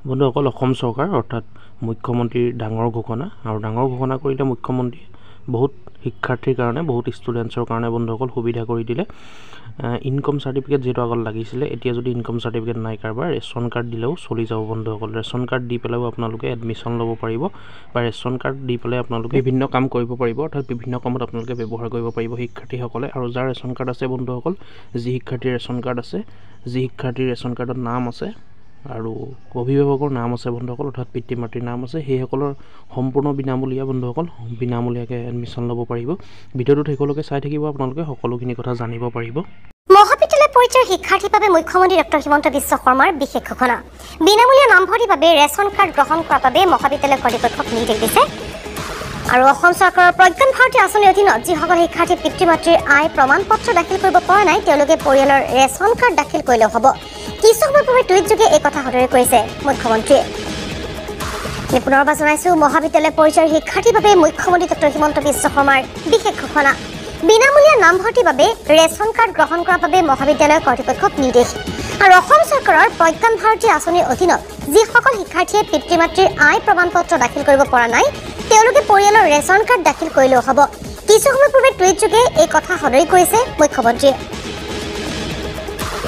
বন্ধুসকল অসম চৰকাৰ অৰ্থাৎ মুখ্যমন্ত্ৰীৰ ডাঙৰ ঘোষণা আৰু ডাঙৰ ঘোষণা কৰিলে মুখ্যমন্ত্ৰীয়ে বহুত শিক্ষাৰ্থীৰ কাৰণে বহুত ষ্টুডেণ্টছৰ কাৰণে বন্ধুসকল সুবিধা কৰি দিলে ইনকম চাৰ্টিফিকেট যেটো আগত লাগিছিলে এতিয়া যদি ইনকম চাৰ্টিফিকেট নাই কাৰবাৰ ৰেচন কাৰ্ড দিলেও চলি যাব বন্ধুসকল ৰেচন কাৰ্ড দি পেলাও আপোনালোকে এডমিশ্যন ল'ব পাৰিব বা ৰেচন কাৰ্ড দি পেলাই আপোনালোকে বিভিন্ন কাম কৰিব পাৰিব অৰ্থাৎ বিভিন্ন কামত আপোনালোকে ব্যৱহাৰ কৰিব পাৰিব শিক্ষাৰ্থীসকলে আৰু যাৰ ৰেচন কাৰ্ড আছে বন্ধুসকল যি শিক্ষাৰ্থীৰ ৰেচন কাৰ্ড আছে যি শিক্ষাৰ্থীৰ ৰেচন কাৰ্ডত নাম আছে আৰু অভিভাৱকৰ নাম আছে বন্ধুসকল অৰ্থাৎ পিতৃ মাতৃৰ নাম আছে সেইসকলৰ সম্পূৰ্ণ বিনামূলীয়া বন্ধুসকল বিনামূলীয়াকৈ এডমিশ্যন ল'ব পাৰিব ভিডিঅ'টো শেষলৈকে চাই থাকিব আপোনালোকে সকলোখিনি কথা জানিব পাৰিব মহাবিদ্যালয় পৰ্যায়ৰ শিক্ষাৰ্থীৰ বাবে মুখ্যমন্ত্ৰী ডক্টৰ হিমন্ত বিশ্ব শৰ্মাৰ বিশেষ ঘোষণা বিনামূলীয়া নামভৰ্তিৰ বাবে ৰেচন কাৰ্ড গ্ৰহণ কৰাৰ বাবে মহাবিদ্যালয় কৰ্তৃপক্ষক নিৰ্দেশ দিছে আৰু অসম চৰকাৰৰ প্ৰজ্ঞান ভাৰতী আঁচনিৰ অধীনত যিসকল শিক্ষাৰ্থী পিতৃ মাতৃৰ আয় প্ৰমাণ পত্ৰ দাখিল কৰিব পৰা নাই তেওঁলোকে পৰিয়ালৰ ৰেচন কাৰ্ড দাখিল কৰিলেও হ'ব কিছু সময় পূৰ্বে টুইটযোগে এই কথা সদৰি কৰিছে মুখ্যমন্ত্ৰীয়ে পুনৰবাৰ জনাইছো মহাবিদ্যালয় পৰ্যায়ৰ শিক্ষাৰ্থীৰ বাবে মুখ্যমন্ত্ৰী ডক্টৰ হিমন্ত বিশ্ব শৰ্মাৰ বিশেষ ঘোষণা বিনামূলীয়া নামভৰ্তিৰ বাবে ৰেচন কাৰ্ড গ্ৰহণ কৰাৰ বাবে মহাবিদ্যালয় কৰ্তৃপক্ষক নিৰ্দেশ আৰু অসম চৰকাৰৰ প্ৰজ্ঞান ভাৰতী আঁচনিৰ অধীনত যিসকল শিক্ষাৰ্থীয়ে পিতৃ মাতৃৰ আয় প্ৰমাণ পত্ৰ দাখিল কৰিব পৰা নাই তেওঁলোকে পৰিয়ালৰ ৰেচন কাৰ্ড দাখিল কৰিলেও হ'ব কিছু সময় পূৰ্বে টুইটযোগে এই কথা সদৰি কৰিছে মুখ্যমন্ত্ৰীয়ে